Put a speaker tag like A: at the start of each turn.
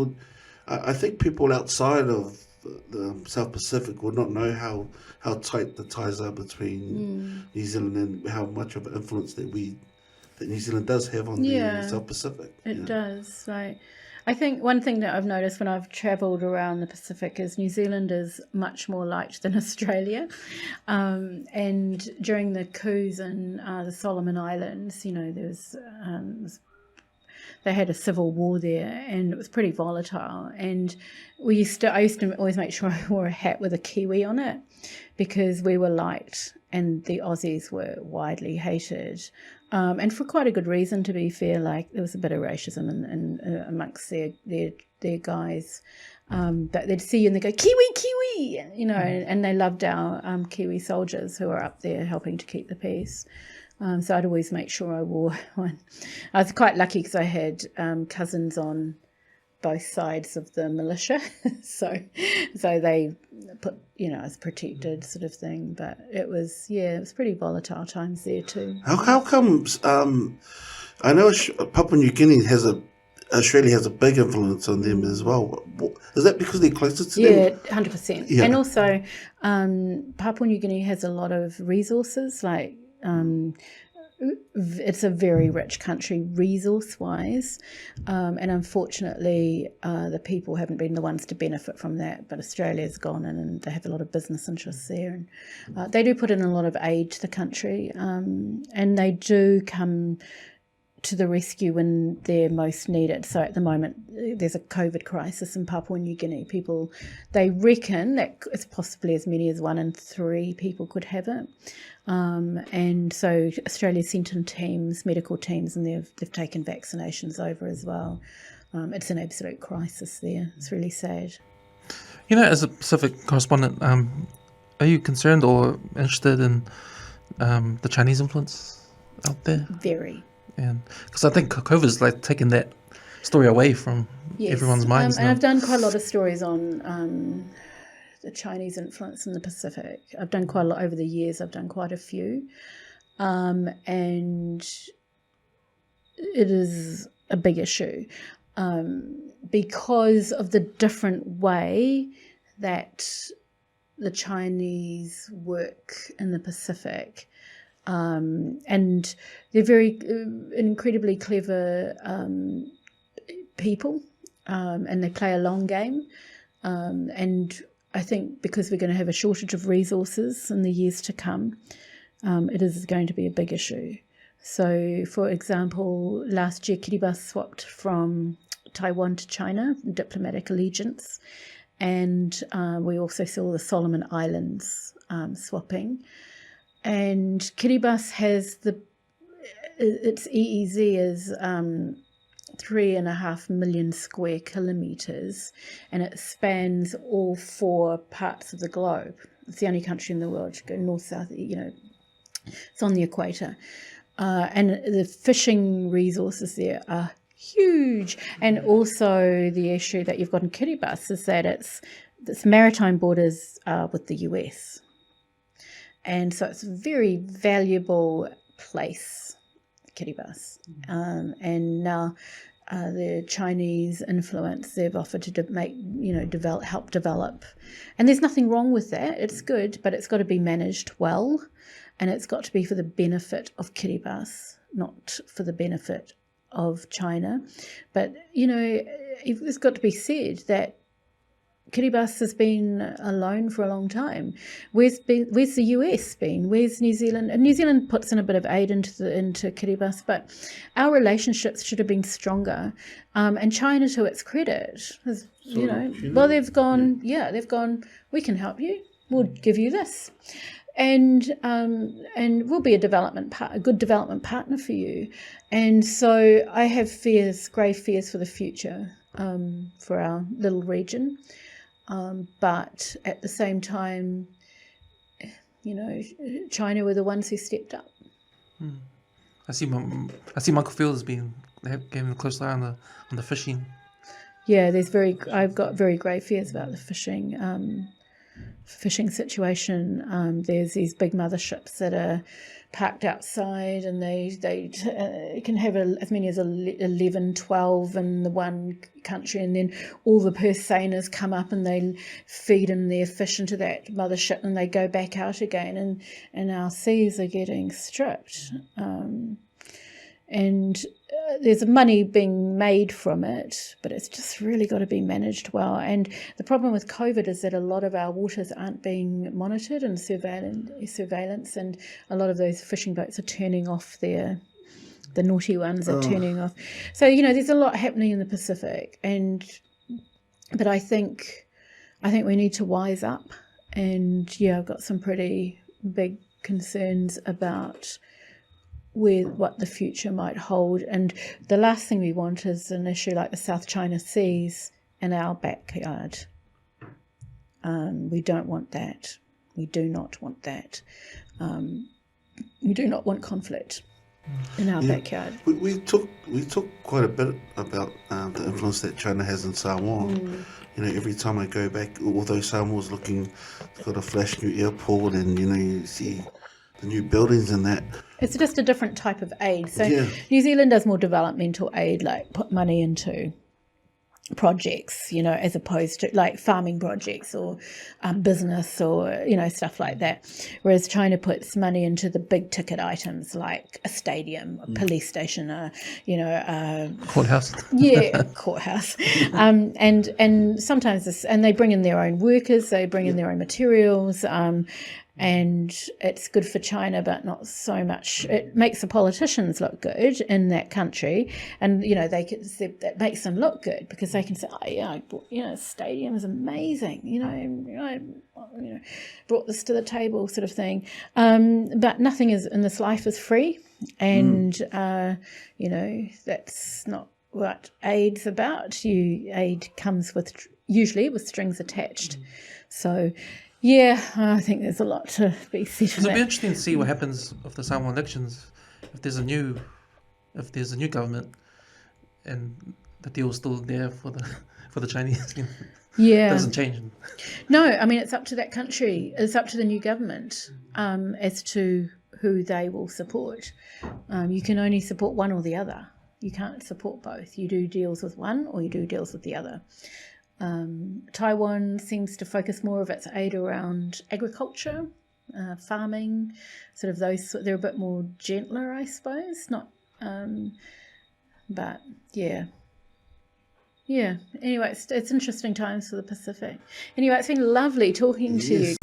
A: people, I think people outside of the South Pacific will not know how tight the ties are between New Zealand and how much of an influence that New Zealand does have on the South Pacific.
B: It does. Like, I think one thing that I've noticed when I've travelled around the Pacific is New Zealand is much more liked than Australia. And during the coups in the Solomon Islands, they had a civil war there, and it was pretty volatile. And I used to always make sure I wore a hat with a Kiwi on it, because we were liked and the Aussies were widely hated. And for quite a good reason, to be fair. Like, there was a bit of racism amongst their guys. But they'd see you and they go, Kiwi, Kiwi, and they loved our Kiwi soldiers who were up there helping to keep the peace. So I'd always make sure I wore one. I was quite lucky because I had cousins on both sides of the militia, so they put, I was protected, sort of thing. But it was pretty volatile times there too.
A: How comes? I know Papua New Guinea Australia has a big influence on them as well. Is that because they're closer to them?
B: Yeah, 100%. Yeah. And also, Papua New Guinea has a lot of resources, like. It's a very rich country resource-wise, and unfortunately the people haven't been the ones to benefit from that, but Australia's gone in and they have a lot of business interests there, and they do put in a lot of aid to the country, and they do come to the rescue when they're most needed. So at the moment there's a COVID crisis in Papua New Guinea. They reckon that it's possibly as many as 1 in 3 people could have it. And so Australia sent in teams, medical teams, and they've taken vaccinations over as well. It's an absolute crisis there. It's really sad.
C: As a Pacific correspondent, are you concerned or interested in the Chinese influence out there?
B: Very.
C: And because I think COVID's like taken that story away from everyone's minds.
B: And I've done quite a lot of stories on the Chinese influence in the Pacific. I've done quite a lot over the years. I've done quite a few. And it is a big issue because of the different way that the Chinese work in the Pacific. And they're very incredibly clever people, and they play a long game. And I think because we're going to have a shortage of resources in the years to come, it is going to be a big issue. So, for example, last year Kiribati swapped from Taiwan to China, diplomatic allegiance, and we also saw the Solomon Islands swapping. And Kiribati has its EEZ is 3.5 million square kilometres, and it spans all 4 parts of the globe. It's the only country in the world to go north, south, it's on the equator. And the fishing resources there are huge. And also the issue that you've got in Kiribati is that its maritime borders with the US. And so it's a very valuable place, Kiribati. And now the Chinese influence, they've offered to help develop. And there's nothing wrong with that. It's good, but it's got to be managed well. And it's got to be for the benefit of Kiribati, not for the benefit of China. But, it's got to be said that Kiribati has been alone for a long time. Where's the US been? Where's New Zealand? And New Zealand puts in a bit of aid into Kiribati, but our relationships should have been stronger. And China, to its credit, has, they've gone, they've gone, we can help you. We'll give you this. And we'll be a good development partner for you. And so I have grave fears for the future for our little region. But at the same time, China were the ones who stepped up.
C: I see Michael Field has been giving a close eye on the fishing.
B: Yeah, I've got very grave fears about the fishing. fishing situation. There's these big motherships that are parked outside, and they can have as many as 11, 12 in the one country, and then all the purse seiners come up and they feed in their fish into that mothership, and they go back out again, and our seas are getting stripped. And there's money being made from it, but it's just really got to be managed well. And the problem with COVID is that a lot of our waters aren't being monitored and surveillance, and a lot of those fishing boats are turning off the naughty ones are turning off. So, there's a lot happening in the Pacific, but I think we need to wise up. And I've got some pretty big concerns about what the future might hold. And the last thing we want is an issue like the South China Seas in our backyard. We don't want that. We do not want that. We do not want conflict in our backyard.
A: We talk quite a bit about the influence that China has in Samoa. Every time I go back, although Samoa's got a flash new airport, and you see the new buildings and that.
B: It's just a different type of aid. So New Zealand does more developmental aid, like put money into projects, as opposed to like farming projects or business or, stuff like that. Whereas China puts money into the big ticket items like a stadium, a police station,
C: courthouse.
B: Courthouse. And sometimes and they bring in their own workers, they bring in their own materials, and it's good for China, but not so much. It makes the politicians look good in that country, and that makes them look good because they can say, I bought, stadium is amazing. I brought this to the table, sort of thing. But nothing is in this life is free, and that's not what aid's about. Aid comes usually with strings attached, so. Yeah, I think there's a lot to be said.
C: It'll be interesting to see what happens with the Samoan elections. If there's a new government, and the deal's still there for the Chinese. It doesn't change.
B: No, I mean it's up to that country. It's up to the new government as to who they will support. You can only support one or the other. You can't support both. You do deals with one or you do deals with the other. Taiwan seems to focus more of its aid around agriculture, farming, sort of those. They're a bit more gentler, I suppose. Not, but yeah. Anyway, it's interesting times for the Pacific. Anyway, it's been lovely talking to you.